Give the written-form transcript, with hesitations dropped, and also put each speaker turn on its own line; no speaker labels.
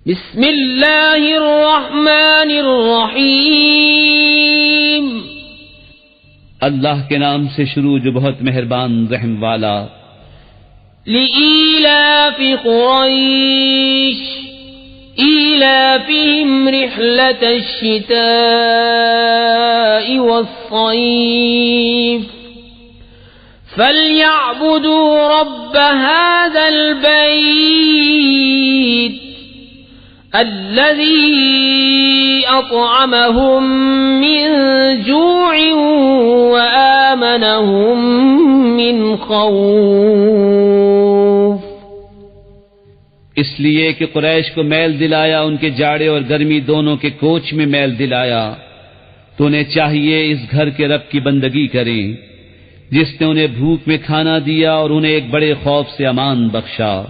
بسم اللہ الرحمن الرحیم
اللہ کے نام سے شروع جو بہت مہربان رحم والا.
لإيلاف قریش إيلافهم رحلة الشتاء والصيف فليعبدوا رب هذا البيت الذي أطعمهم من جوع وآمنهم من خوف.
اس لیے کہ قریش کو میل دلایا ان کے جاڑے اور گرمی دونوں کے کوچ میں میل دلایا، تو انہیں چاہیے اس گھر کے رب کی بندگی کریں جس نے انہیں بھوک میں کھانا دیا اور انہیں ایک بڑے خوف سے امان بخشا.